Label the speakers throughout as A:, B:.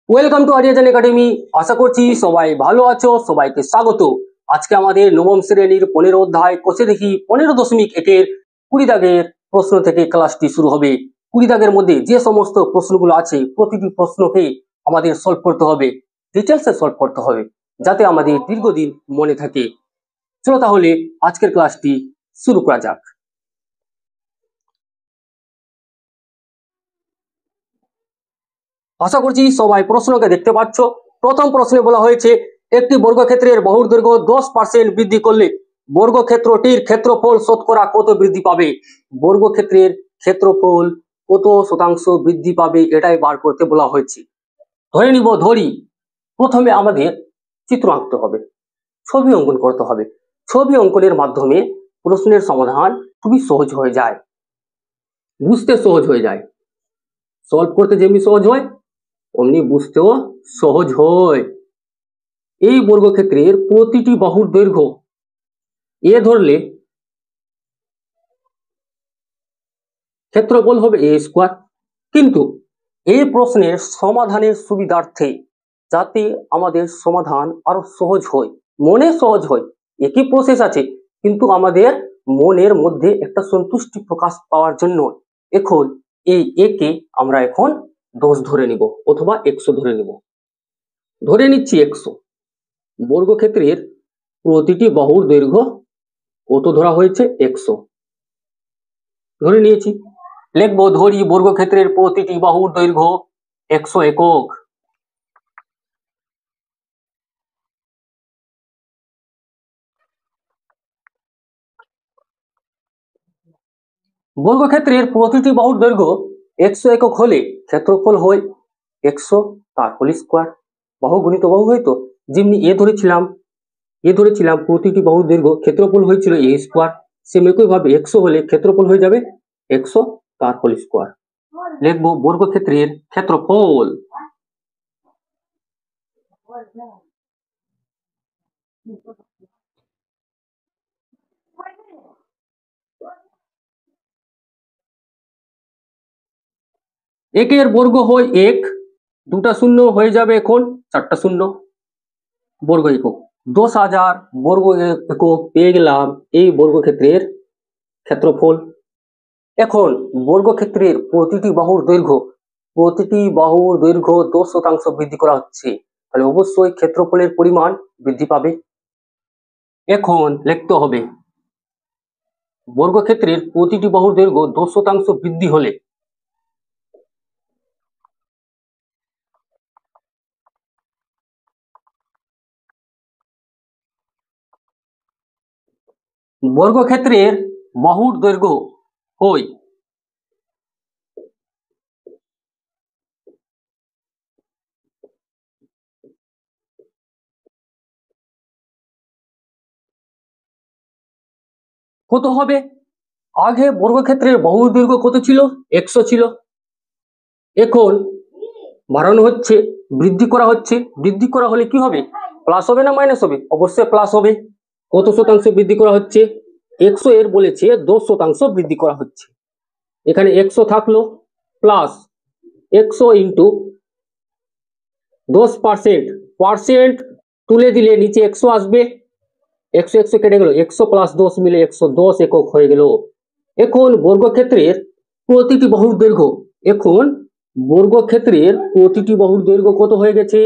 A: Welcome to Ariyajan academy. আশা করছি সবাই ভালো আছো। সবাইকে স্বাগত। আজকে আমাদের নবম শ্রেণীর 15 অধ্যায় কোষে দেখি 15.1-এর 20 দাগের প্রশ্ন থেকে ক্লাসটি শুরু হবে। 20 দাগের মধ্যে যে সমস্ত প্রশ্নগুলো আছে প্রতিটি প্রশ্নকে আমাদের সলভ করতে হবে, ডিটেলসে সলভ করতে হবে, যাতে আমাদের দীর্ঘদিন মনে থাকে। চলো তাহলে আজকের ক্লাসটি শুরু করা যাক। আশা করছি সবাই প্রশ্নকে দেখতে পাচ্ছ। প্রথম প্রশ্নে বলা হয়েছে একটি বর্গক্ষেত্রের বাহুর দৈর্ঘ্য 10% বৃদ্ধি করলে বর্গক্ষেত্রটির ক্ষেত্রফল শতকরা কত বৃদ্ধি পাবে। বর্গক্ষেত্রের ক্ষেত্রফল কত শতাংশ বৃদ্ধি পাবে এটাই বার করতে বলা হয়েছে। ধরি প্রথমে আমাদের চিত্র আঁকতে হবে, ছবি অঙ্কন করতে হবে। ছবি অঙ্কনের মাধ্যমে প্রশ্নের সমাধান খুবই সহজ হয়ে যায়, বুঝতে সহজ হয়ে যায়। সলভ করতে যেমনি সহজ হয় অমনি বুঝতেও সহজ হয়। এই বর্গক্ষেত্রের প্রতিটি বাহুর দৈর্ঘ্য এ ধরলে ক্ষেত্রফল হবে এ স্কোয়ার। কিন্তু এই প্রশ্নের সমাধানের সুবিধার্থে, যাতে আমাদের সমাধান আরো সহজ হয়, মনে সহজ হয়, একই প্রসেস আছে কিন্তু আমাদের মনের মধ্যে একটা সন্তুষ্টি প্রকাশ পাওয়ার জন্য এখন এই একে আমরা এখন 10 ধরে নিব অথবা 100 ধরে নিব। ধরে নিচ্ছি 100। বর্গক্ষেত্রের প্রতিটি বাহুর দৈর্ঘ্য কত ধরা হয়েছে? 100 ধরে নিয়েছি। লিখবো ধরি বর্গক্ষেত্রের প্রতিটি বাহুর দৈর্ঘ্য 100 একক। বর্গক্ষেত্রের প্রতিটি বাহুর দৈর্ঘ্য 100 একক হলে ক্ষেত্রফল হয় 100 তার হোল স্কোয়ার। বাহু গুণিত বাহু হয়তো যেমনি এ ধরেছিলাম প্রতিটি বাহুর দৈর্ঘ্য, ক্ষেত্রফল হয়েছিল এ স্কোয়ার। সেম একই ভাবে 100 হলে ক্ষেত্রফল হয়ে যাবে 100 তার হোল স্কোয়ার। লিখবো বর্গক্ষেত্রের ক্ষেত্রফল একের বর্গ হয় 1, দুটা শূন্য হয়ে যাবে এখন 4টা শূন্য। বর্গ একক 10,000 বর্গ একক পেয়ে গেলাম এই বর্গক্ষেত্রের ক্ষেত্রফল। এখন বর্গক্ষেত্রের প্রতিটি বাহুর দৈর্ঘ্য 10% বৃদ্ধি করা হচ্ছে, তাহলে অবশ্যই ক্ষেত্রফলের পরিমাণ বৃদ্ধি পাবে। এখন লিখতে হবে বর্গক্ষেত্রের প্রতিটি বাহুর দৈর্ঘ্য 10% বৃদ্ধি হলে বর্গক্ষেত্রের বাহুর দৈর্ঘ্য হয় কত হবে? আগে বর্গক্ষেত্রের বাহুর দৈর্ঘ্য কত ছিল? 100 ছিল। এখন বাড়ানো হচ্ছে, বৃদ্ধি করা হচ্ছে। বৃদ্ধি করা হলে কি হবে? প্লাস হবে না মাইনাস হবে? অবশ্যই প্লাস হবে। কত শতাংশ বৃদ্ধি করা হচ্ছে? 100 এর বলেছে 10% বৃদ্ধি করা হচ্ছে। এখানে 100 থাকলো প্লাস 100 ইন্টু 10%, পার্সেন্ট তুলে দিলে নিচে 100 আসবে। 100 কেটে গেল, 100 প্লাস 10 মিলে 110 একক হয়ে গেল। এখন বর্গক্ষেত্রের প্রতিটি বাহুর দৈর্ঘ্য, এখন বর্গক্ষেত্রের প্রতিটি বাহুর দৈর্ঘ্য কত হয়ে গেছে?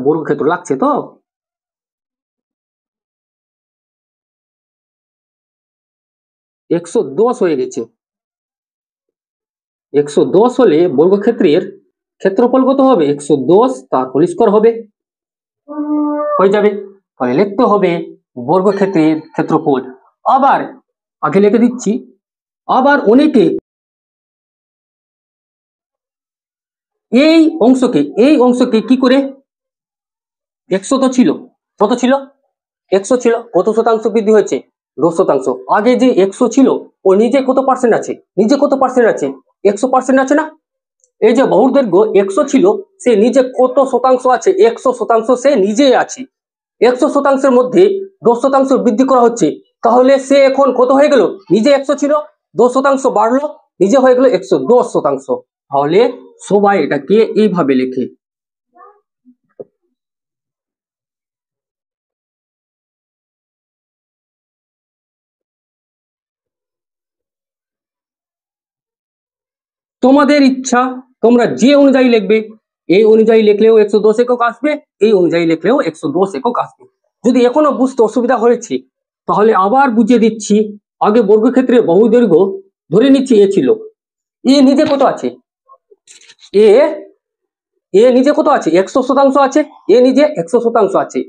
A: বর্গক্ষেত্র লাগছে তো? একশো 10 হয়ে গেছে। 110 হলে বর্গক্ষেত্রের ক্ষেত্রফল কত হবে? 110 তার হোল স্কয়ার হবে, হয়ে যাবে। তাহলে লিখতে হবে বর্গক্ষেত্রের ক্ষেত্রফল। আবার আগে লিখে দিচ্ছি, আবার অনেকে এই অংশকে কি করে, 100 তো ছিল, কত ছিল? 100 ছিল, কত শতাংশ বৃদ্ধি হয়েছে? 10%। আগে যে 100 ছিল ও নিজে কত পার্সেন্ট আছে? 100% আছে না? এই যে বাহুর দৈর্ঘ্য 100 ছিল, সে নিজে কত শতাংশ আছে? 100% সে নিজেই আছে। 100%-এর মধ্যে 10% বৃদ্ধি করা হচ্ছে, তাহলে সে এখন কত হয়ে গেল? নিজে 100 ছিল, 10% বাড়লো, নিজে হয়ে গেল 110%। তাহলে সবাই এটাকে এইভাবে লেখে। তোমাদের ইচ্ছা, তোমরা যে অনুযায়ী লিখবে, এই অনুযায়ী লিখলেও 110 একক আসবে, এই অনুযায়ী লিখলেও 110 একক আসবে। যদি এখনো বুঝতে অসুবিধা হয়েছে তাহলে আবার বুঝিয়ে দিচ্ছি। আগে বর্গক্ষেত্রে বহুদৈর্ঘ্য ধরে নিচ্ছি এ ছিল, এ নিজে কত আছে, এ এ নিজে কত আছে, 100% আছে, এ নিজে 100% আছে।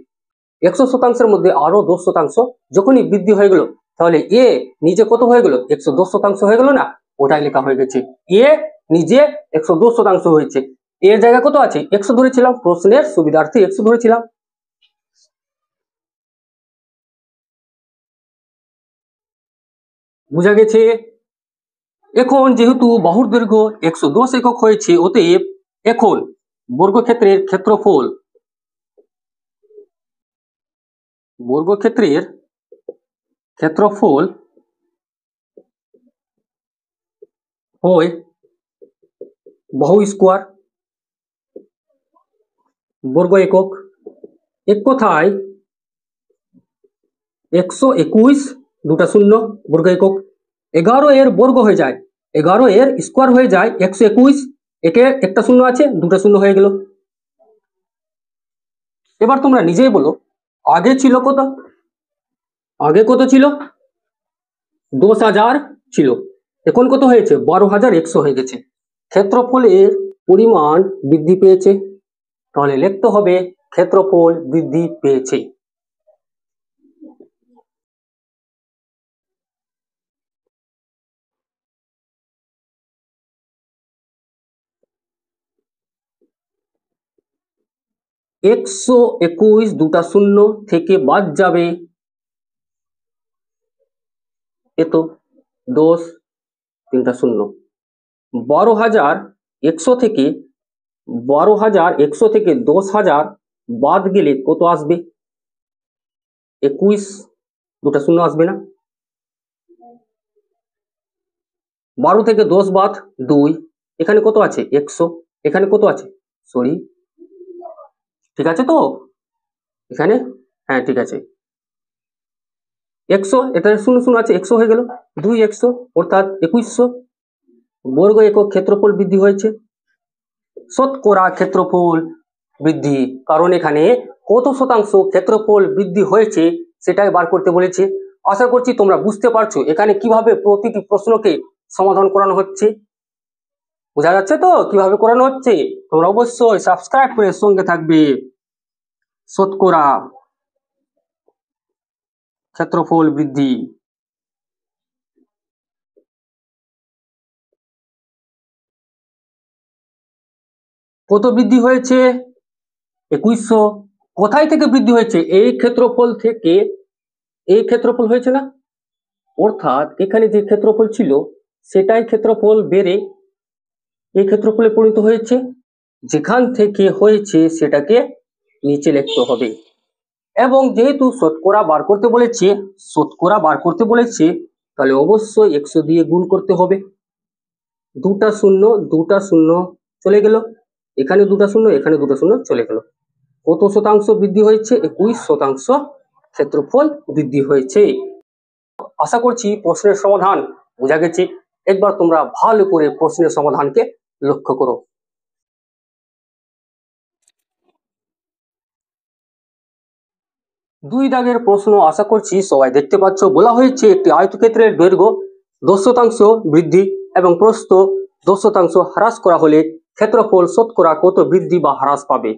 A: 100%-এর মধ্যে আরো 10% যখনই বৃদ্ধি হয়ে গেল তাহলে এ নিজে কত হয়ে গেল, 110% হয়ে গেল না, ওটাই লেখা হয়ে গেছে। এ নিজে 110% হয়েছে, এর জায়গা কত আছে, 100 ধরেছিলাম, প্রশ্নের সুবিধার্থে 100 ধরেছিলাম। বুঝা গেছে? এখন যেহেতু বাহুর দৈর্ঘ্য 110 একক হয়েছে, অতএব এখন বর্গক্ষেত্রের ক্ষেত্রফল, বর্গক্ষেত্রের ক্ষেত্রফল হয় বাহু স্কোয়ার বর্গ একক। এক কথায় 121 দুটা শূন্য বর্গ একক। 11 এর বর্গ হয়ে যায়, 11 এর স্কোয়ার হয়ে যায় 121, একে একটা শূন্য আছে, দুটা শূন্য হয়ে গেল। এবার তোমরা নিজেই বলো, আগে ছিল কত, আগে কত ছিল, 10,000 ছিল, এখন কত হয়েছে, 12,100 হয়ে গেছে। ক্ষেত্রফলের পরিমাণ বৃদ্ধি পেয়েছে, তাহলে লিখতে হবে ক্ষেত্রফল বৃদ্ধি পেয়েছে। একশো 21 দুটা শূন্য থেকে বাদ যাবে এত 10 তিনটা শূন্য। 12,100 থেকে 12,100 থেকে 10,000 বাদ গেলে কত আসবে, 21 দুটা শূন্য আসবে না। 12 থেকে 10 বাদ 2, এখানে কত আছে 100, এখানে কত আছে, সরি ঠিক আছে তো এখানে, হ্যাঁ ঠিক আছে 100, এটা শূন্য শূন্য আছে, 100 হয়ে গেল, 2 100 অর্থাৎ 2100 বর্গ একক ক্ষেত্রফল বৃদ্ধি হয়েছে। শতকরা ক্ষেত্রফল বৃদ্ধি, কারণ এখানে কত শতাংশ ক্ষেত্রফল বৃদ্ধি হয়েছে সেটাই বার করতে বলেছে। আশা করছি তোমরা বুঝতে পারছো এখানে কিভাবে প্রতিটি প্রশ্নকে সমাধান করানো হচ্ছে। বোঝা যাচ্ছে তো কিভাবে করানো হচ্ছে? তোমরা অবশ্যই সাবস্ক্রাইব করে সঙ্গে থাকবে। শতকরা ক্ষেত্রফল বৃদ্ধি, কত বৃদ্ধি হয়েছে, 2100। কোথায় থেকে বৃদ্ধি হয়েছে, এই ক্ষেত্রফল থেকে, এই ক্ষেত্রফল হয়েছে না, অর্থাৎ এখানে যে ক্ষেত্রফল ছিল সেটাই ক্ষেত্রফল বেড়ে এই ক্ষেত্রফলে পরিণত হয়েছে। যেখান থেকে হয়েছে সেটাকে নিচে লিখতে হবে। এবং যেহেতু শতকরা বার করতে বলেছে, শতকরা বার করতে বলেছে তাহলে অবশ্যই 100 দিয়ে গুণ করতে হবে। দুটা শূন্য চলে গেল, এখানে দুটা শূন্য, এখানে দুটা শূন্য চলে গেল। কত শতাংশ বৃদ্ধি হয়েছে, 21% ক্ষেত্রফল বৃদ্ধি হয়েছে। আশা করছি প্রশ্নের সমাধান বোঝা গেছে। একবার তোমরা ভালো করে প্রশ্নের সমাধানকে লক্ষ্য করো। দুই দাগের প্রশ্ন আশা করছি সবাই দেখতে পাচ্ছ। বলা হয়েছে একটি আয়তক্ষেত্রের দৈর্ঘ্য 10% বৃদ্ধি এবং প্রস্থ 10% হ্রাস করা হলে ক্ষেত্রফল শতকরা কত বৃদ্ধি বা হ্রাস পাবে।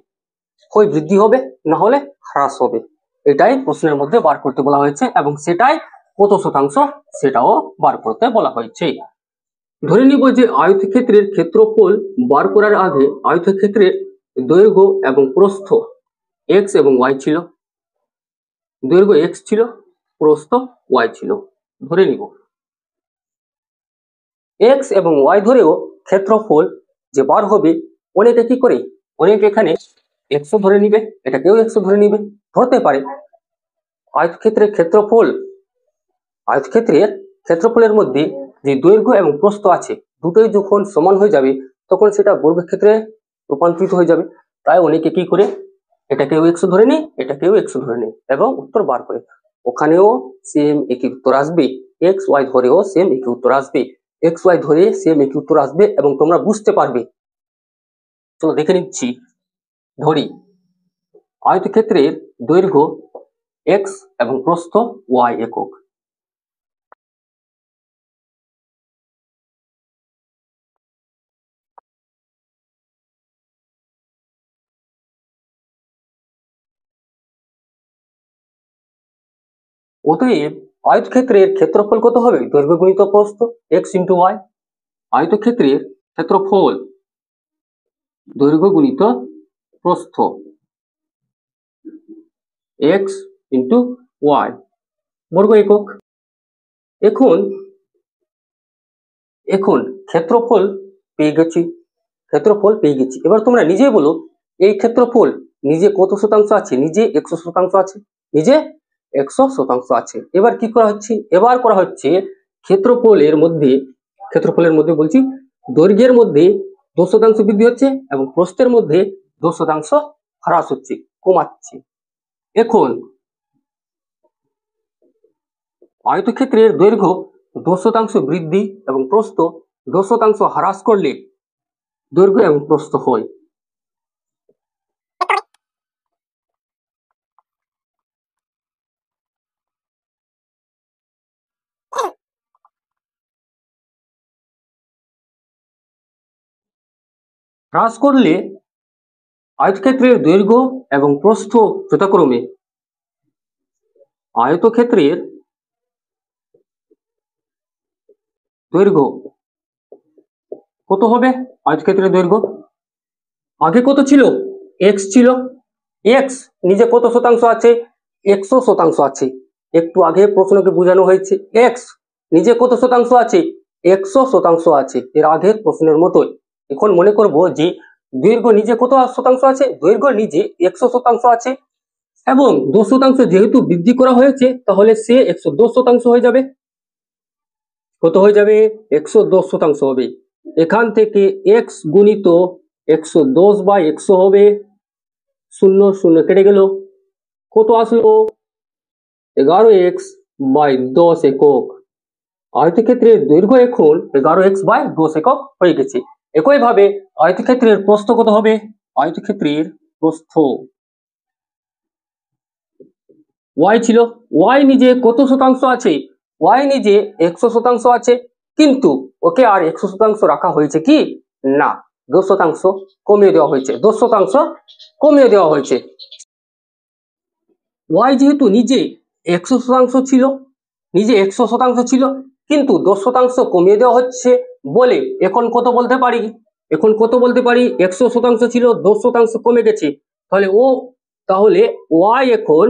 A: হয় বৃদ্ধি হবে, না হলে হ্রাস হবে, এটাই প্রশ্নের মধ্যে বার করতে বলা হয়েছে এবং সেটাই কত শতাংশ সেটাও বার করতে বলা হয়েছে। ধরে নিব যে আয়তক্ষেত্রের ক্ষেত্রফল বার করার আগে আয়তক্ষেত্রের দৈর্ঘ্য এবং প্রস্থ x এবং y ছিল, দৈর্ঘ্য x ছিল, প্রস্থ y ছিল। ধরে নিব x এবং y ধরেও ক্ষেত্রফল যে বার হবে, অনেকে কি করে, অনেকে এখানে 100 ধরে নিবে, এটাকেও 100 ধরে নিবে, ধরতে পারে। আয়তক্ষেত্রের ক্ষেত্রফল, আয়তক্ষেত্রের ক্ষেত্রফলের মধ্যে যে দৈর্ঘ্য এবং প্রস্থ আছে দুটোই যখন সমান হয়ে যাবে তখন সেটা বর্গক্ষেত্রে রূপান্তরিত হয়ে যাবে। তাই অনেকে কি করে, এটাকেও এক্স ধরে নেই, এটাকেও এক্স ধরে নেই এবং উত্তর বার করে। ওখানেও সেম একই উত্তর আসবে, এক্স ওয়াই ধরেও সেম একই উত্তর আসবে, এক্স ওয়াই ধরে সেম একই উত্তর আসবে এবং তোমরা বুঝতে পারবে। চলো দেখে নিচ্ছি। ধরি আয়তক্ষেত্রের দৈর্ঘ্য এক্স এবং প্রস্থ ওয়াই একক। অতএব আয়তক্ষেত্রের ক্ষেত্রফল কত হবে? দৈর্ঘ্য গুণিত প্রস্থ, এক্স ইন্টু ওয়াই। আয়তক্ষেত্রের ক্ষেত্রফল দৈর্ঘ্য গুণিত প্রস্থ, এক্স ইন্টু ওয়াই বর্গ একক। এখন এখন ক্ষেত্রফল পেয়ে গেছি, ক্ষেত্রফল পেয়ে গেছি। এবার তোমরা নিজেই বলো, এই ক্ষেত্রফল নিজে কত শতাংশ আছে? নিজে 100% আছে, নিজে 100% আছে। এবার কি করা হচ্ছে? এবার করা হচ্ছে ক্ষেত্রফলের মধ্যে বলছি, দৈর্ঘ্যের মধ্যে 10% বৃদ্ধি হচ্ছে এবং প্রস্থের মধ্যে 10% হ্রাস হচ্ছে, কমাচ্ছে। এখন আয়তক্ষেত্রের দৈর্ঘ্য 10% বৃদ্ধি এবং প্রস্থ 10% হ্রাস করলে দৈর্ঘ্য এবং প্রস্থ হয়। হ্রাস করলে আয়তক্ষেত্রের দৈর্ঘ্য এবং প্রস্থ যথাক্রমে আয়তক্ষেত্রের দৈর্ঘ্য কত হবে? আয়তক্ষেত্রের দৈর্ঘ্য আগে কত ছিল? এক্স ছিল। এক্স নিজে কত শতাংশ আছে? 100% আছে। একটু আগে প্রশ্নকে বোঝানো হয়েছে এক্স নিজে কত শতাংশ আছে? 100% আছে, এর আগের প্রশ্নের মতোই। এখন মনে করব যে দৈর্ঘ্য নিজে কত শতাংশ আছে? দৈর্ঘ্য নিজে 100% আছে এবং 10% যেহেতু বৃদ্ধি করা হয়েছে তাহলে সে 110% হয়ে যাবে। কত হয়ে যাবে? 110% হবে। এখান থেকে এক্স গুণিত 110/100 হবে, 0 0 কেটে গেল, কত আসলো? 11x/10 একক। আয়তক্ষেত্রের দৈর্ঘ্য এখন 11x/10 একক হয়ে গেছে। একইভাবে আয়তক্ষেত্রের প্রস্থ কত হবে? আয়তক্ষেত্রের প্রস্থ ওয়াই ছিল, ওয়াই নিজে কত শতাংশ আছে? ওয়াই নিজে 100% আছে, কিন্তু ওকে আর 100% রাখা হয়েছে কি না, 10% কমিয়ে দেওয়া হয়েছে, 10% কমিয়ে দেওয়া হয়েছে। ওয়াই যেহেতু নিজে 100% ছিল, নিজে 100% ছিল, কিন্তু 10% কমিয়ে দেওয়া হচ্ছে বলে এখন কত বলতে পারি? এখন কত বলতে পারি? 100% ছিল, 10% কমে গেছে, তাহলে ওয়াই এখন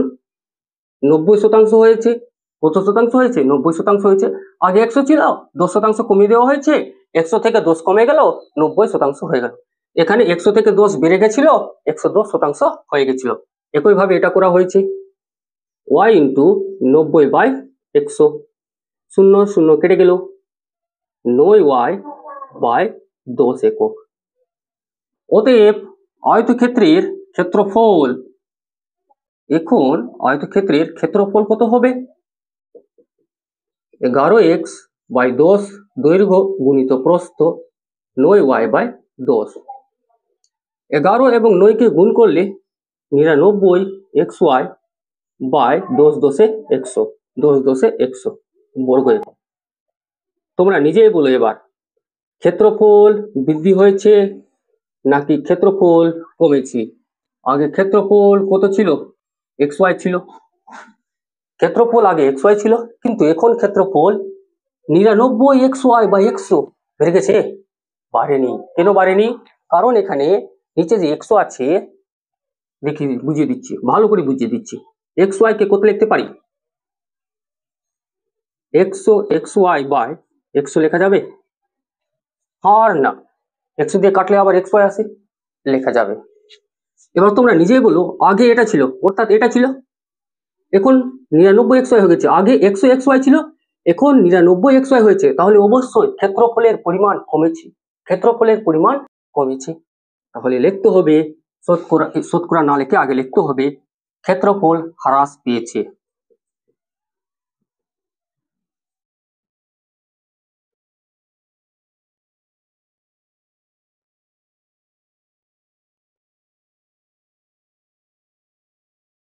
A: 90% হয়েছে। কত শতাংশ হয়েছে? 90% হয়েছে। আগে 100 ছিল, 10% কমিয়ে দেওয়া হয়েছে, 100 থেকে 10 কমে গেল, 90% হয়ে গেল। এখানে 100 থেকে 10 বেড়ে গেছিল, 110% হয়ে গেছিল। একইভাবে এটা করা হয়েছে, ওয়াই ইন্টু 90/100, 0 0 কেটে গেল, 9y/10 একক। অতএব আয়তক্ষেত্রের ক্ষেত্রফল, এখন আয়তক্ষেত্রের ক্ষেত্রফল কত হবে? 11x/10 দৈর্ঘ্য গুণিত প্রস্থ 9y/10। 11 এবং 9 কে গুণ করলে 99xy/10 10 100, 10 10 100 বর্গ একক। তোমরা নিজেই বলো এবার, ক্ষেত্রফল বৃদ্ধি হয়েছে নাকি ক্ষেত্রফল কমেছে? আগে ক্ষেত্রফল কত ছিল? xy ছিল, ক্ষেত্রফল আগে xy ছিল, কিন্তু এখন ক্ষেত্রফল 99xy/100 বেড়ে গেছে, বাড়েনি। কেন বাড়েনি? কারণ এখানে নিচে যে 100 আছে, দেখি বুঝিয়ে দিচ্ছি, ভালো করে বুঝিয়ে দিচ্ছি। xy কে কত লিখতে পারি? 100xy/100 লেখা যাবে? আর না, 100 দিয়ে কাটলে আবার xy আসে, লেখা যাবে। এবার তোমরা নিজেই বলো, আগে এটা ছিল, অর্থাৎ এটা ছিল, এখন 99xy হয়ে গেছে। আগে 100xy ছিল, এখন 99 হয়েছে, তাহলে অবশ্যই ক্ষেত্রফলের পরিমাণ কমেছে, ক্ষেত্রফলের পরিমাণ কমেছে। তাহলে লিখতে হবে শতকরা, শতকরা না লিখে আগে লিখতে হবে ক্ষেত্রফল হ্রাস পেয়েছে।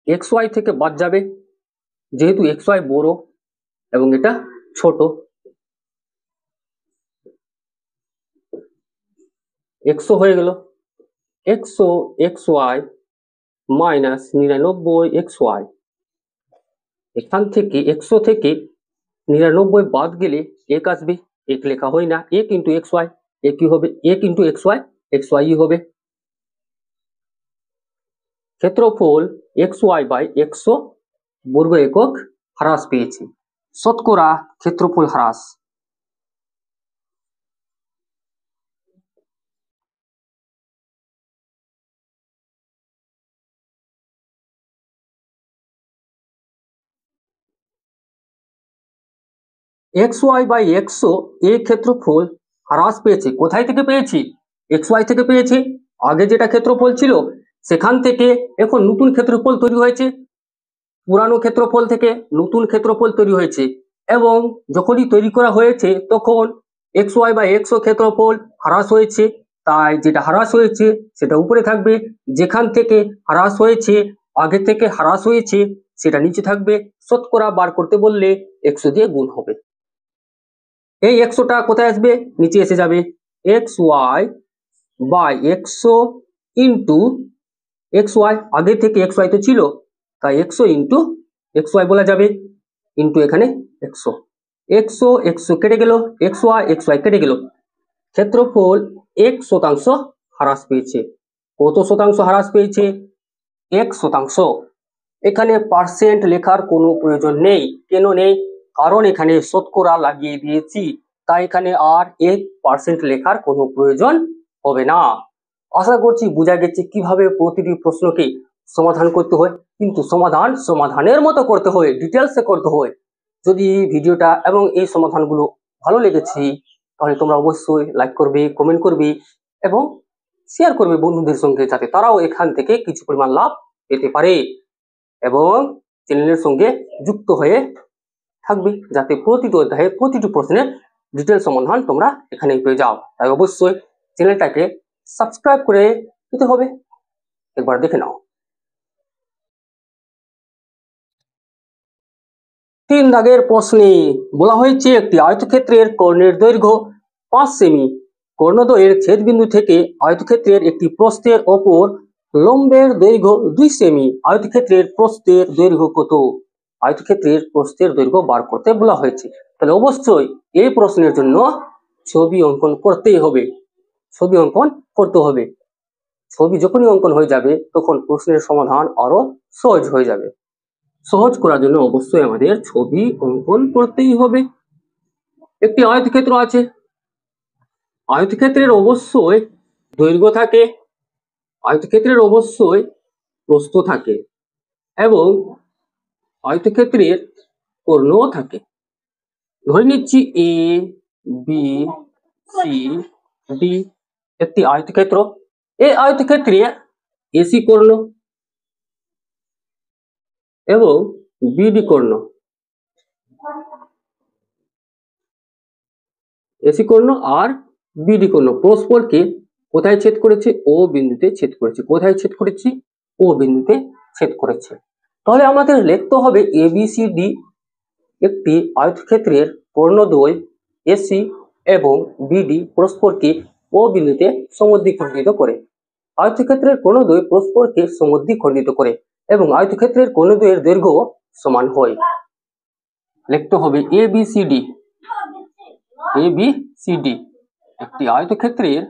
A: XY থেকে বাদ যাবে, যেহেতু XY বড় এবং এটা ছোট। একশো হয়ে গেল, 100 XY মাইনাস 99 XY। এখান থেকে 100 থেকে 99 বাদ গেলে 1 আসবে, 1 লেখা হয় না, 1 ইন্টু XY, একই হবে, 1 ইন্টু XY, XY হবে। ক্ষেত্রফল XY বাই 100 বর্গ একক হ্রাস পেয়েছে। শতকরা ক্ষেত্রফল হ্রাস। XY বাই 100 এই ক্ষেত্রফল হ্রাস পেয়েছে। কোথায় থেকে পেয়েছি? XY থেকে পেয়েছি। আগে যেটা ক্ষেত্রফল ছিল সেখান থেকে এখন নতুন ক্ষেত্রফল তৈরি হয়েছে, পুরানো ক্ষেত্রফল থেকে নতুন ক্ষেত্রফল তৈরি হয়েছে, এবং যখনই তৈরি করা হয়েছে তখন XY বাই 100 ক্ষেত্রফল হ্রাস হয়েছে, তাই যেটা হ্রাস হয়েছে সেটা উপরে থাকবে, যেখান থেকে হ্রাস হয়েছে আগে থেকে হ্রাস হয়েছে সেটা নিচে থাকবে। শতকরা বার করতে বললে 100 দিয়ে গুণ হবে। এই 100টা কোথায় আসবে? নিচে এসে যাবে। XY বাই 100 ইন্টু XY, আগে থেকে XY তো ছিল তাই 100 ইন্টু XY বলা যাবে, ইন্টু এখানে 100, 100 100 কেটে গেল, XY কেটে গেল। ক্ষেত্রফল 1% হ্রাস পেয়েছে। কত শতাংশ হ্রাস পেয়েছে? 1%। এখানে পার্সেন্ট লেখার কোনো প্রয়োজন নেই। কেন নেই? কারণ এখানে শতকরা লাগিয়ে দিয়েছি, তাই এখানে আর 1% লেখার কোনো প্রয়োজন হবে না। আশা করছি বোঝা গেছে কিভাবে প্রতিটি প্রশ্নকে সমাধান করতে হয়, কিন্তু সমাধানের মতো করতে হয়, ডিটেলসে করতে হয়। যদি ভিডিওটা এবং এই সমাধানগুলো ভালো লেগেছে তাহলে তোমরা অবশ্যই লাইক করবে, কমেন্ট করবে এবং শেয়ার করবে বন্ধুদের সঙ্গে, যাতে তারাও এখান থেকে কিছু পরিমাণ লাভ পেতে পারে, এবং চ্যানেলের সঙ্গে যুক্ত হয়ে থাকবে, যাতে প্রতিটি অধ্যায়ে প্রতিটি প্রশ্নের ডিটেল সমাধান তোমরা এখানেই পেয়ে যাও। তাই অবশ্যই চ্যানেলটাকে সাবস্ক্রাইব করে দিতে হবে। একবার দেখে নাও। 3 দাগের প্রশ্নে বলা হয়েছে একটি আয়তক্ষেত্রের কর্ণের দৈর্ঘ্য 5 সেমি। কর্ণদ্বয়ের ছেদবিন্দু থেকে আয়তক্ষেত্রের একটি প্রস্থের ওপর লম্বের দৈর্ঘ্য 2 সেমি। আয়তক্ষেত্রের প্রস্থের দৈর্ঘ্য কত? আয়তক্ষেত্রের প্রস্থের দৈর্ঘ্য বার করতে বলা হয়েছে। তাহলে অবশ্যই এই প্রশ্নের জন্য ছবি অঙ্কন করতেই হবে, ছবি অঙ্কন করতে হবে। ছবি যখনই অঙ্কন হয়ে যাবে তখন প্রশ্নের সমাধান আরো সহজ হয়ে যাবে। সহজ করার জন্য অবশ্যই আমাদের ছবি অঙ্কন করতেই হবে। একটি আয়তক্ষেত্র আছে, আয়তক্ষেত্রের অবশ্যই দৈর্ঘ্য থাকে, আয়তক্ষেত্রের অবশ্যই প্রস্থ থাকে, এবং আয়তক্ষেত্রের কর্ণও থাকে। ধরে নিচ্ছি এ বি সি ডি একটি আয়তক্ষেত্র। এই আয়তক্ষেত্রে এসি কর্ণ এবং বিডি কর্ণ, এসি কর্ণ আর বিডি কর্ণ পরস্পরকে কোথায় ছেদ করেছে? ও বিন্দুতে ছেদ করেছে। কোথায় ছেদ করেছি? ও বিন্দুতে ছেদ করেছে। তাহলে আমাদের লিখতে হবে এবিসিডি একটি আয়তক্ষেত্রের কর্ণদ্বয় এসি এবং বিডি পরস্পরকে ও বিন্দুতে সমদ্বিখণ্ডিত করে। আয়তক্ষেত্রের কর্ণদ্বয় পরস্পরকে সমদ্বিখণ্ডিত করে এবং আয়তক্ষেত্রের কর্ণদ্বয়ের দৈর্ঘ্য সমান হয়। লিখতে হবে এবিসিডি, এবিসিডি একটি আয়তক্ষেত্রের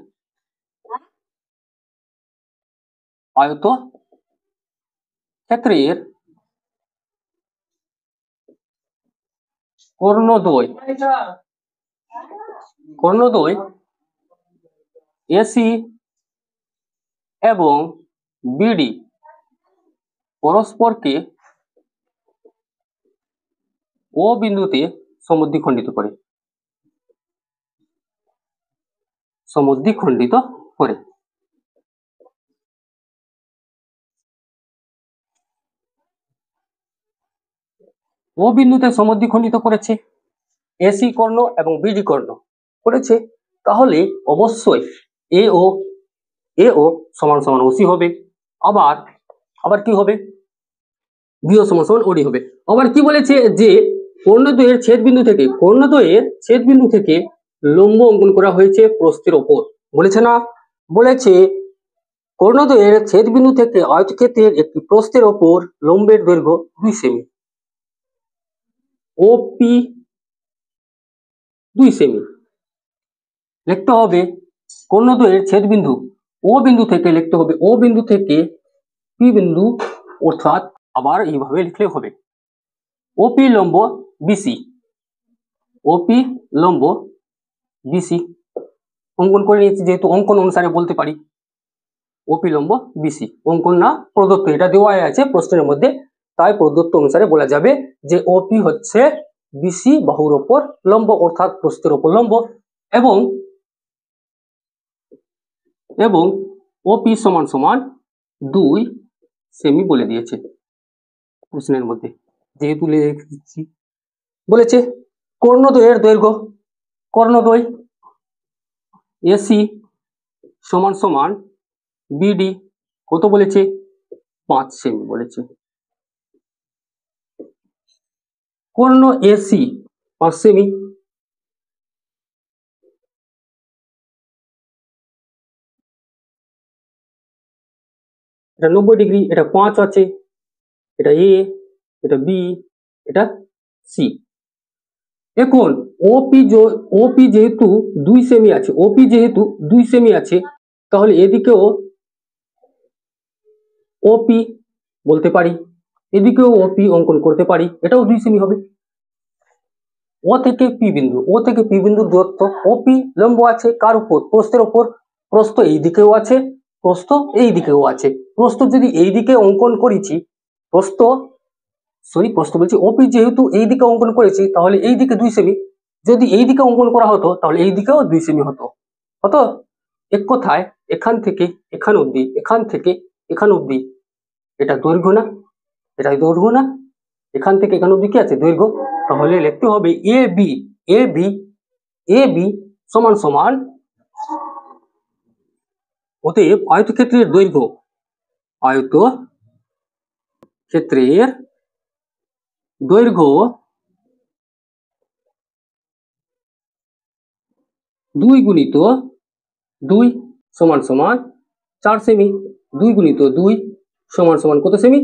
A: কর্ণদ্বয় এসি এবং বিডি পরস্পরকে ও বিন্দুতে সমদ্বিখণ্ডিত করে, সমদ্বিখণ্ডিত করে। ও বিন্দুতে সমদ্বিখণ্ডিত করেছে, এসি কর্ণ এবং বিডি কর্ণ করেছে, তাহলে অবশ্যই এ ও সমান সমান ওসি হবে। আবার কি হবে, বিও সমান সমান ওডি হবে। আবার কি বলেছে যে কর্ণদ্বয়ের ছেদবিন্দু থেকে লম্ব অঙ্কন করা হয়েছে প্রস্থের ওপর, বলেছে না? বলেছে কর্ণদ্বয়ের ছেদবিন্দু থেকে আয়তক্ষেত্রের একটি প্রস্থের ওপর লম্বের দৈর্ঘ্য 2 সেমি, ওপি 2 সেমি লিখতে হবে। কর্ণদ্বয়ের ছেদবিন্দু ও বিন্দু থেকে লিখতে হবে, ও বিন্দু থেকে পি বিন্দু, অর্থাৎ আবার এইভাবে লিখলে হবে ওপি লম্ব বিসি, ওপি লম্ব বিসি অঙ্কন করে নিয়েছি, যেহেতু অঙ্কন অনুসারে বলতে পারি ওপি লম্ব বিসি, অঙ্কন না প্রদত্ত, এটা দেওয়া আছে প্রশ্নের মধ্যে, তাই প্রদত্ত অনুসারে বলা যাবে যে ওপি হচ্ছে বিসি বাহুর ওপর লম্ব, অর্থাৎ প্রস্থের ওপর লম্ব, এবং ওপি সমান সমান 2 সেমি বলে দিয়েছে প্রশ্নের মধ্যে, যেহেতু লিখে দিচ্ছি। বলেছে কর্ণদ্বয় এসি সমান সমান বিডি কত বলেছে, 5 সেমি বলেছে। কর্ণ এসি 5 সেমি, এটা 90 ডিগ্রি, এটা 5 আছে, এটা এ, এটা বি, এটা সি। এখন ওপি যেহেতু 2 সেমি আছে, তাহলে এদিকেও ওপি বলতে পারি, এদিকেও ওপি অঙ্কন করতে পারি, এটাও 2 সেমি হবে। ও থেকে পি বিন্দু দূরত্ব, ওপি লম্ব আছে কার উপর, প্রস্থের উপর, প্রস্থ এই দিকেও আছে, প্রস্থ এই দিকেও আছে। প্রস্থ যদি এই দিকে অঙ্কন করেছি, প্রস্থ বলছি ওপি যেহেতু এই দিকে অঙ্কন করেছি, তাহলে এই দিকে 2 সেমি, যদি এই দিকে অঙ্কন করা হতো তাহলে এই দিকেও 2 সেমি হতো। এক কথায় এখান থেকে এখান অবধি, এখান থেকে এখান অবধি এটা দৈর্ঘ্য না, এটাই দৈর্ঘ্য না, এখান থেকে এখান অবধি কি আছে, দৈর্ঘ্য। তাহলে লিখতে হবে এ বি সমান সমান, অতএব আয়তক্ষেত্রের দৈর্ঘ্য 2 গুণিত 2 সমান সমান 4 সেমি, 2 গুণিত 2 সমান সমান কত সেমি,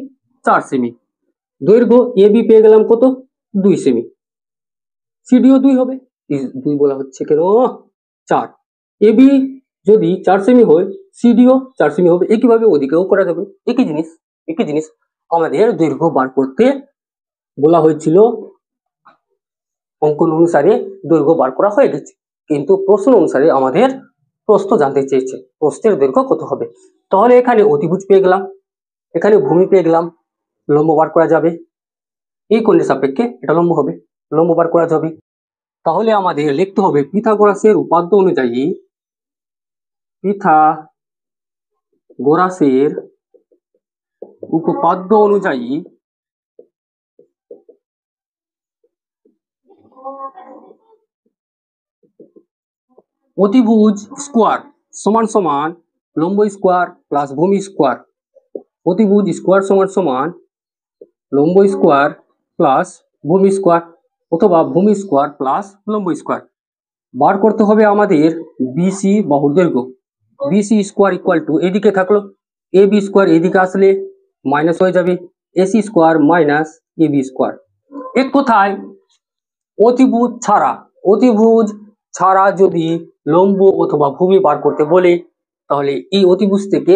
A: 4 সেমি। দৈর্ঘ্য এ বি পেয়ে গেলাম কত, 2 সেমি, সিডিও 2 হবে, 2 বলা হচ্ছে কেন, 4। এ বি যদি 4 সেমি হয়, সিডিও 4 সেমি হবে, একইভাবে ওদিকেও করা যাবে, একই জিনিস। আমাদের দৈর্ঘ্য বার করতে বলা হয়েছিল, অঙ্কন অনুসারে দৈর্ঘ্য বার করা হয়ে গেছে, কিন্তু প্রশ্ন অনুসারে আমাদের প্রস্থ জানতে চেয়েছে, প্রস্থের দৈর্ঘ্য কত হবে। তাহলে এখানে অতিভুজ পেয়ে গেলাম, এখানে ভূমি পেয়ে গেলাম, লম্ব বার করা যাবে, এই কোণের সাপেক্ষে এটা লম্ব হবে, লম্ব বার করা যাবে। তাহলে আমাদের লিখতে হবে পিথাগোরাসের উপপাদ্য অনুযায়ী অতিভুজ স্কোয়ার সমান সমান লম্ব স্কোয়ার প্লাস ভূমি স্কোয়ার, অতিভুজ স্কোয়ার সমান সমান লম্ব স্কোয়ার প্লাস ভূমি স্কোয়ার, অথবা ভূমি স্কোয়ার প্লাস লম্ব স্কোয়ার। বার করতে হবে আমাদের বিসি বাহুর দৈর্ঘ্য, বিসি স্কোয়ার ইকুয়াল টু, এদিকে থাকলো এ বি স্কোয়ার, এদিকে আসলে মাইনাস হয়ে যাবে, AC square minus A B square. এক কথায় অতিভুজ ছাড়া যদি লম্ব অথবা ভূমি বার করতে বলে, তাহলে এই অতিভুজ থেকে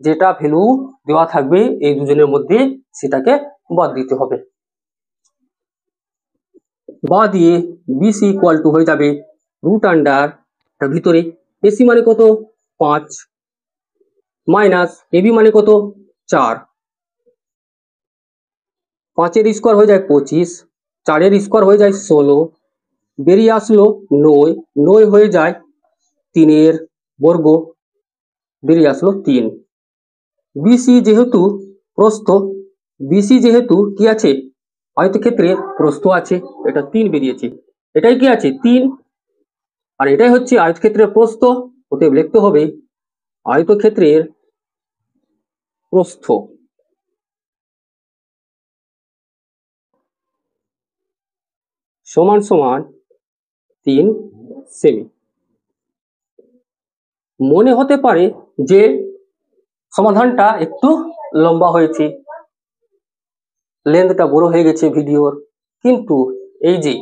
A: যেটা ভ্যালু দেওয়া থাকবে এই দুজনের মধ্যে, সেটাকে বাদ দিতে হবে। বাদ দিয়ে বিসি ইকুয়াল টু হয়ে যাবে রুট আন্ডার ভিতরে এসি মানে কত 5 মাইনাস এবি মানে কত 4, 5 এর স্কোয়ার হয়ে যায় 25, 4 এর স্কোয়ার হয়ে যায় 16, বেরিয়ে আসলো 9, 9 হয়ে যায় 3 বর্গ, বেরিয়ে আসলো 3। বিসি যেহেতু প্রস্থ, বিসি যেহেতু কি আছে, আয়তক্ষেত্রের প্রস্থ আছে, এটা 3 বেরিয়েছে, এটাই কি আছে 3, আর এটাই হচ্ছে আয়তক্ষেত্রের প্রস্থ। অতএব লিখতে হবে আয়তক্ষেত্রের প্রস্থ সমান সমান 3 সেমি। মনে হতে পারে যে সমাধানটা একটু লম্বা হয়েছে, লেন্থটা বড় হয়ে গেছে ভিডিওর, কিন্তু এই যে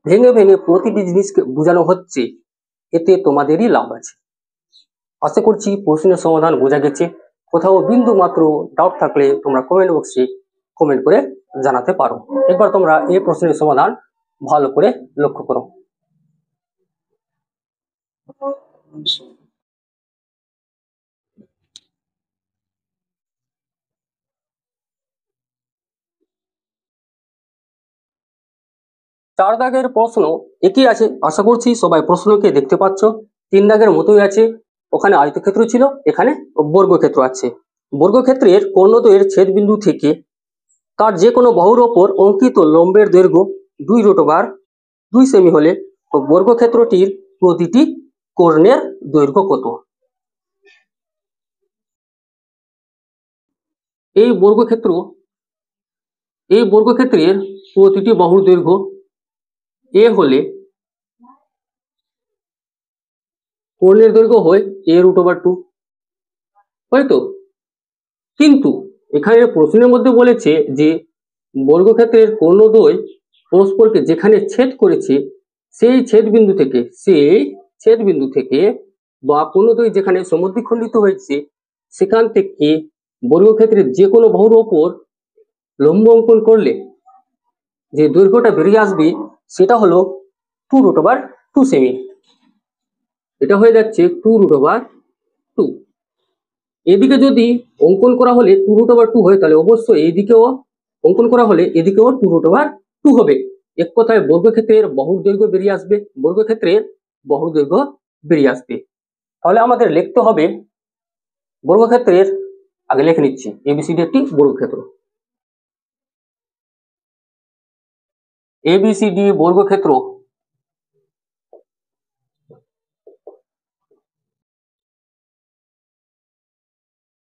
A: ভেঙে ভেঙে প্রতিটি জিনিসকে বোঝানো হচ্ছে, এতে তোমাদেরই লাভ আছে। আশা করছি প্রশ্নের সমাধান বোঝা গেছে। কোথাও বিন্দু মাত্র ডাউট থাকলে তোমরা কমেন্ট বক্সে কমেন্ট করে জানাতে পারো। একবার তোমরা এই প্রশ্নের সমাধান ভালো করে লক্ষ্য করো। চার দাগের প্রশ্ন একই আছে, আশা করছি সবাই প্রশ্নকে দেখতে পাচ্ছ। 3 দাগের মতোই আছে, ওখানে আয়তক্ষেত্র ছিল, এখানে বর্গক্ষেত্র আছে। বর্গক্ষেত্রের কর্ণদ্বয়ের ছেদ বিন্দু থেকে তার যে কোনো বাহুর ওপর অঙ্কিত লম্বের দৈর্ঘ্য 2√2 সেমি হলে বর্গক্ষেত্রটির প্রতিটি কর্ণের দৈর্ঘ্য কত? এই বর্গক্ষেত্রের প্রতিটি বাহুর দৈর্ঘ্য এ হলে কর্ণের দৈর্ঘ্য হয় a√2, হয়তো। কিন্তু এখানে প্রশ্নের মধ্যে বলেছে যে বর্গক্ষেত্রের কর্ণদ্বয় পরস্পরকে যেখানে ছেদ করেছে সেই ছেদ বিন্দু থেকে বা কর্ণদ্বয় যেখানে সমদ্বিখণ্ডিত হয়েছে সেখান থেকে বর্গক্ষেত্রের যে কোনো বাহুর ওপর লম্ব অঙ্কন করলে যে দৈর্ঘ্যটা বেরিয়ে আসবে সেটা হলো 2√2 সেমি। এটা হয়ে যাচ্ছে 2√2। এদিকে যদি অঙ্কন করা হলে 2√2 হয়, তাহলে অবশ্যই এইদিকেও অঙ্কন করা হলে এদিকেও 2√2 হবে। এক কথায় বর্গক্ষেত্রের বাহুর দৈর্ঘ্য বেরিয়ে আসবে। তাহলে আমাদের লিখতে হবে বর্গক্ষেত্রের, আগে লিখে নিচ্ছি, এবিসিডি একটি বর্গক্ষেত্র। এবিসিডি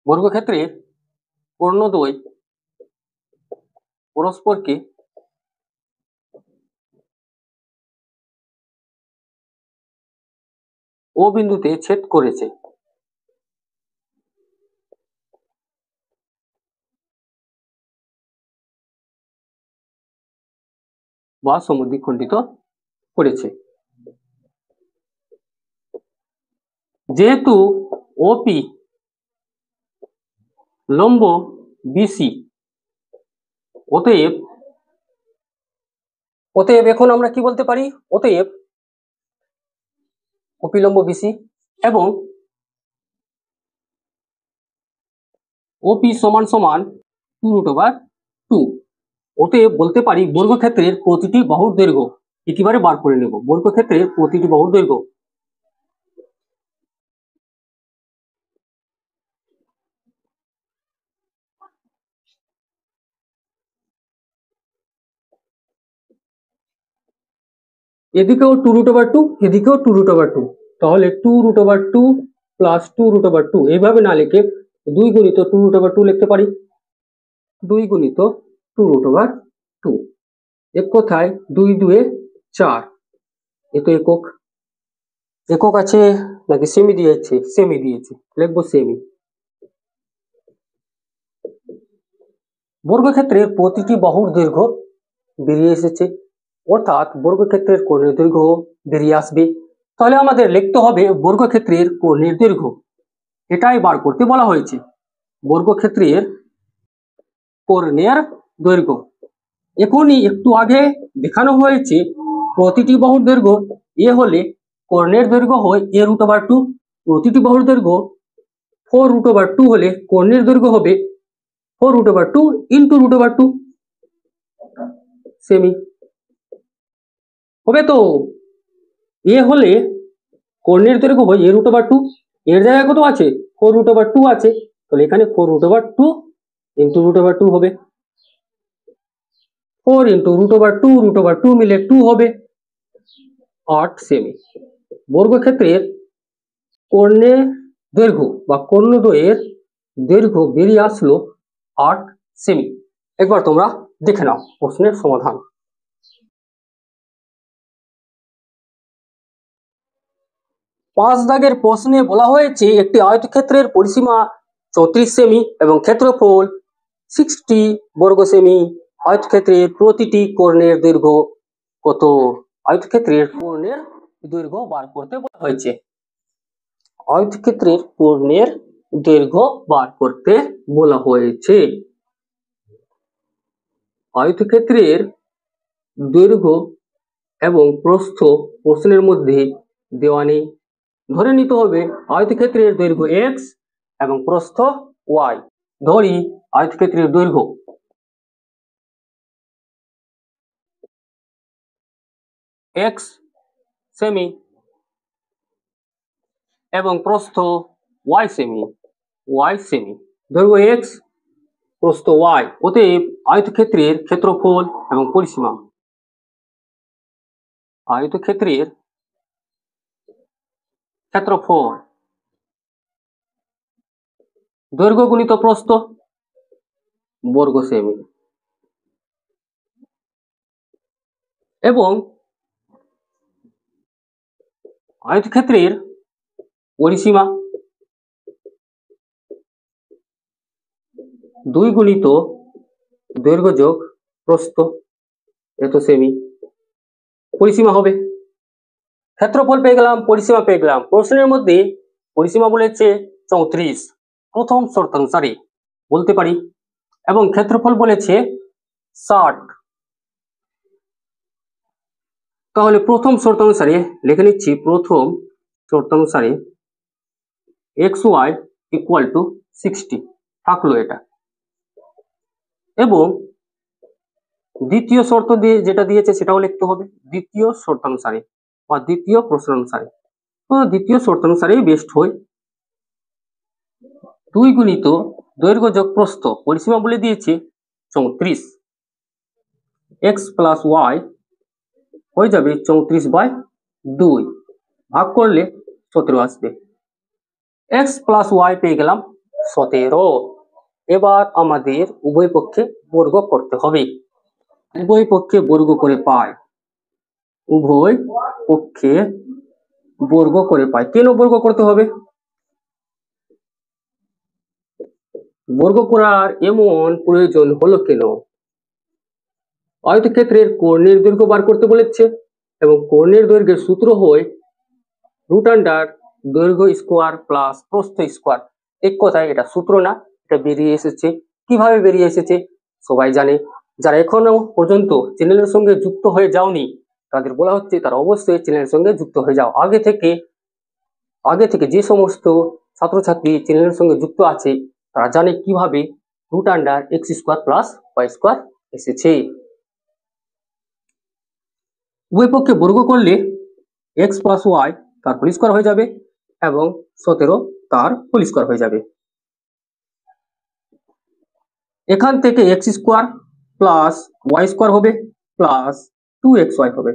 A: বর্গক্ষেত্রের কর্ণদ্বয় পরস্পরকে ও বিন্দুতে ছেদ করেছে। বা সমদ্বিখণ্ডিত করেছে। যেহেতু ওপি লম্ব বিসি, অতএব এখন আমরা কি বলতে পারি, অতএব ওপি লম্ব বিসি এবং ওপি সমান সমান 2√2। অতএব বলতে পারি বর্গক্ষেত্রের প্রতিটি বাহুর দৈর্ঘ্য, একেবারে বার করে নেব, বর্গক্ষেত্রের প্রতিটি বাহুর দৈর্ঘ্য এদিকেও 2√2, এদিকেও 2√2, তাহলে 2√2 প্লাস 2√2 এইভাবে না লিখে 2 গুণিত 2√2 লিখতে পারি, 2 গুণিত 2√2। এক কথায় 2 2 4। এ তো একক আছে নাকি সেমি দিয়েছে, লিখবো সেমি। বর্গক্ষেত্রের প্রতিটি বাহুর দৈর্ঘ্য বেরিয়ে এসেছে, অর্থাৎ বর্গক্ষেত্রের কোণের দৈর্ঘ্য বেরিয়ে আসবে। তাহলে আমাদের লিখতে হবে বর্গক্ষেত্রের কোণের দৈর্ঘ্য, এটাই বার করতে বলা হয়েছে, বর্গক্ষেত্রের কোণের দৈর্ঘ্য। এখনই একটু আগে দেখানো হয়েছে প্রতিটি বাহুর দৈর্ঘ্য এ হলে কর্ণের দৈর্ঘ্য হয় a√2, প্রতিটি বাহুর দৈর্ঘ্য 4√2 হলে কর্ণের দৈর্ঘ্য হবে 4√2 ইন্টু √2 সেমি। হবে তো। এ হলে কর্ণের দৈর্ঘ্য হয় a√2, এর জায়গায় কত আছে 4√2 আছে, তাহলে এখানে 4√2 ইন্টু √2 হবে, 4 ইন্টু √2 মিলে 2 হবে 8 সেমি। বর্গক্ষেত্রের কর্ণের দৈর্ঘ্য বা কর্ণদ্বয়ের দৈর্ঘ্য বেরিয়ে আসলো 8 সেমি। একবার তোমরা দেখে নাও প্রশ্নের সমাধান। 5 দাগের প্রশ্নে বলা হয়েছে একটি আয়তক্ষেত্রের পরিসীমা 34 সেমি এবং ক্ষেত্রফল 60 বর্গ সেমি। আয়তক্ষেত্রের প্রতিটি কর্ণের দৈর্ঘ্য কত? আয়তক্ষেত্রের কর্ণের দৈর্ঘ্য বার করতে বলা হয়েছে। আয়তক্ষেত্রের কর্ণের দৈর্ঘ্য বার করতে বলা হয়েছে। আয়তক্ষেত্রের দৈর্ঘ্য এবং প্রস্থ প্রশ্নের মধ্যে দেওয়া নেই। ধরে নিতে হবে আয়তক্ষেত্রের দৈর্ঘ্য x এবং প্রস্থ y। ধরি আয়তক্ষেত্রের দৈর্ঘ্য x সেমি এবং প্রস্থ y সেমি। দৈর্ঘ্য x, প্রস্থ y। অতএব আয়তক্ষেত্রের ক্ষেত্রফল এবং পরিসীমা, আয়তক্ষেত্রের ক্ষেত্রফল দৈর্ঘ্য গুণিত প্রস্থ বর্গ সেমি, এবং আয়তক্ষেত্রের পরিসীমা 2 গুণিত দৈর্ঘ্য যোগ প্রস্থ এত সেমি পরিসীমা হবে। ক্ষেত্রফল পেয়ে গেলাম, পরিসীমা পেয়ে গেলাম। প্রশ্নের মধ্যে পরিসীমা বলেছে 34, প্রথম শর্তানুসারে বলতে পারি, এবং ক্ষেত্রফল বলেছে 60। তাহলে প্রথম শর্তানুসারে লিখে নিচ্ছি, প্রথম শর্তানুসারে xy ইকুয়াল টু 60 থাকলো এটা, এবং দ্বিতীয় শর্ত দিয়ে যেটা দিয়েছে সেটাও লিখতে হবে দ্বিতীয় শর্তানুসারে বা দ্বিতীয় প্রশ্নানুসারে। তো দ্বিতীয় শর্তানুসারেই বেস্ট হয়। 2 গুণিত দৈর্ঘ্য যোগ প্রস্থ, পরিসীমা বলে দিয়েছে 34, x প্লাস y হয়ে যাবে 34/2, ভাগ করলে 17 আসবে। x প্লাস y পেয়ে গেলাম 17। এবার আমাদের উভয় পক্ষে বর্গ করতে হবে। উভয় পক্ষে বর্গ করে পাই, উভয় পক্ষে বর্গ করে পাই। কেন বর্গ করতে হবে? বর্গ করার এমন প্রয়োজন হলো কেন? আয়তক্ষেত্রের কর্ণের দৈর্ঘ্য বার করতে বলেছে, এবং কর্ণের দৈর্ঘ্যের সূত্র হয় √, দৈর্ঘ্য স্কোয়ার প্লাস প্রস্থ স্কোয়ার। এক কথায় এটা সূত্র না, এটা বেরিয়ে এসেছে। কিভাবে বেরিয়ে এসেছে সবাই জানে। যারা এখনো পর্যন্ত চ্যানেলের সঙ্গে যুক্ত হয়ে যাওনি তাদের বলা হচ্ছে তারা অবশ্যই চ্যানেলের সঙ্গে যুক্ত হয়ে যাও। আগে থেকে যে সমস্ত ছাত্রছাত্রী চ্যানেলের সঙ্গে যুক্ত আছে তারা জানে কিভাবে √x² প্লাস y² এসেছে। উভয় পক্ষে বর্গ করলে x প্লাস y তার হোল স্কয়ার হয়ে যাবে এবং 17 তার হোল স্কয়ার হয়ে যাবে। এখান থেকে x² প্লাস y² হবে প্লাস 2xy হবে।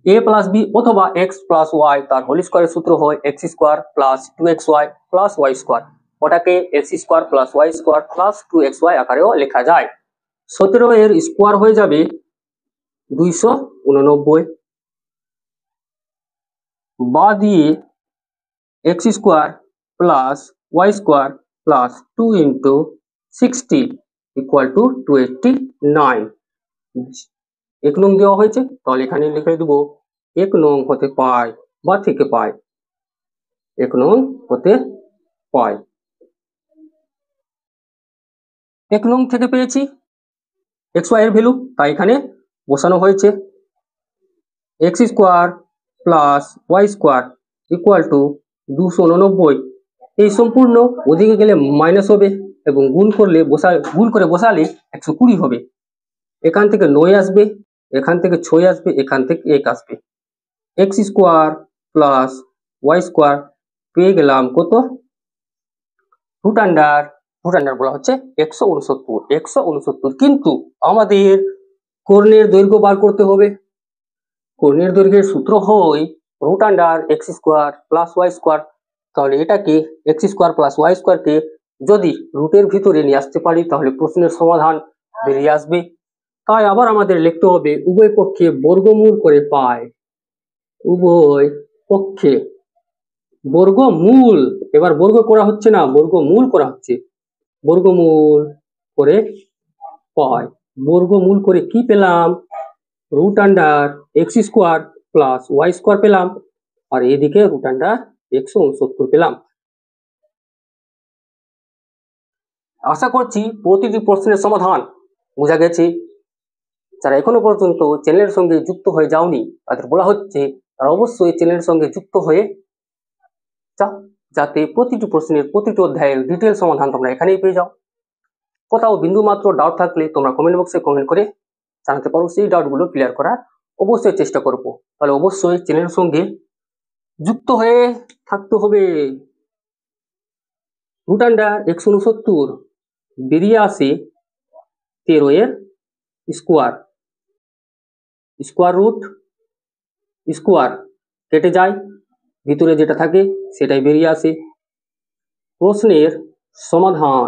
A: a প্লাস b অথবা x প্লাস y তার হোল স্কয়ারের সূত্র হয় x² plus 2xy plus y²। ওটাকে x² plus y² plus 2xy আকারেও লেখা যায়। 17 এর স্কয়ার হয়ে যাবে 289, বা দিয়ে x² plus y² plus 2 into 60 equal to 289। 1 নং দেওয়া হয়েছে, তাহলে এখানে লিখে দেবো 1 নং হতে পায় বা থেকে পায়, 1 নং হতে পায়। 1 নং থেকে পেয়েছি xy এর ভ্যালু, তাই এখানে বসানো হয়েছে x² plus y² equal to 289। এই সম্পূর্ণ ওদিকে গেলে মাইনাস হবে এবং গুণ করে বসালে 120 হবে। এখান থেকে 9 আসবে, এখান থেকে 6 আসবে, এখান থেকে 1 আসবে। X square plus y square পেয়ে গেলাম কত, রুট আন্ডার বলা হচ্ছে 169। কিন্তু আমাদের কর্ণের দৈর্ঘ্য বার করতে হবে। কর্ণের দৈর্ঘ্যের সূত্র হয় root under x square plus y square. তাহলে এটাকে এক্স স্কোয়ার প্লাস ওয়াই স্কোয়ারকে যদি রুটের ভিতরে নিয়ে আসতে পারি তাহলে প্রশ্নের সমাধান বেরিয়ে আসবে। তাই আবার আমাদের লিখতে হবে উভয় পক্ষে বর্গমূল করে পাই, উভয় পক্ষে বর্গমূল, এবার বর্গ করা হচ্ছে না, বর্গমূল করা হচ্ছে, বর্গমূল করে পাই। বর্গমূল করে কি পেলাম, root under x square plus y square পেলাম, আর এদিকে রুট আন্ডার 169 পেলাম। আশা করছি প্রতিটি প্রশ্নের সমাধান বোঝা গেছে। যারা এখনো পর্যন্ত চ্যানেলের সঙ্গে যুক্ত হয়ে যাওনি তাদের বলা হচ্ছে তারা অবশ্যই চ্যানেলের সঙ্গে যুক্ত হয়ে যাও, যাতে প্রতিটি প্রশ্নের প্রতিটি অধ্যায়ের ডিটেল সমাধান তোমরা এখানেই পেয়ে যাও। কোথাও বিন্দু মাত্র ডাউট থাকলে তোমরা কমেন্ট বক্সে কমেন্ট করে জানাতে পারো, সেই ডাউটগুলো ক্লিয়ার করার অবশ্যই চেষ্টা করব। তাহলে অবশ্যই চ্যানেলের সঙ্গে যুক্ত হয়ে থাকতে হবে। রুট আন্ডার 169 বেরিয়ে আসে 13 এর স্কোয়ার, স্কোয়ার রুট স্কোয়ার কেটে যায়, ভিতরে যেটা থাকে সেটাই বেরিয়ে আসে। প্রশ্নের সমাধান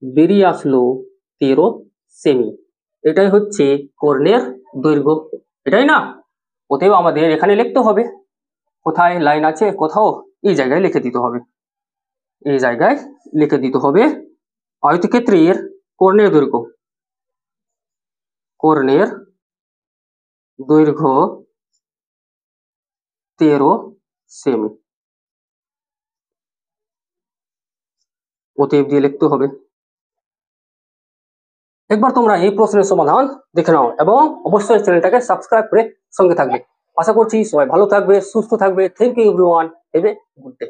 A: বেরিয়ে আসলো 13 সেমি। এটাই হচ্ছে কর্ণের দৈর্ঘ্য, এটাই না? অতএব আমাদের এখানে লিখতে হবে, কোথায় লাইন আছে কোথাও এই জায়গায় লিখে দিতে হবে, এই জায়গায় লিখে দিতে হবে আয়তক্ষেত্রের কর্ণের দৈর্ঘ্য, কর্ণের দৈর্ঘ্য 13 সেমি, অতএব দিয়ে লিখতে হবে। একবার তোমরা এই প্রশ্নের সমাধান দেখে নাও এবং অবশ্যই চ্যানেলটাকে সাবস্ক্রাইব করে সঙ্গে থাকবে। আশা করছি সবাই ভালো থাকবে, সুস্থ থাকবে। Thank you everyone, have a good day.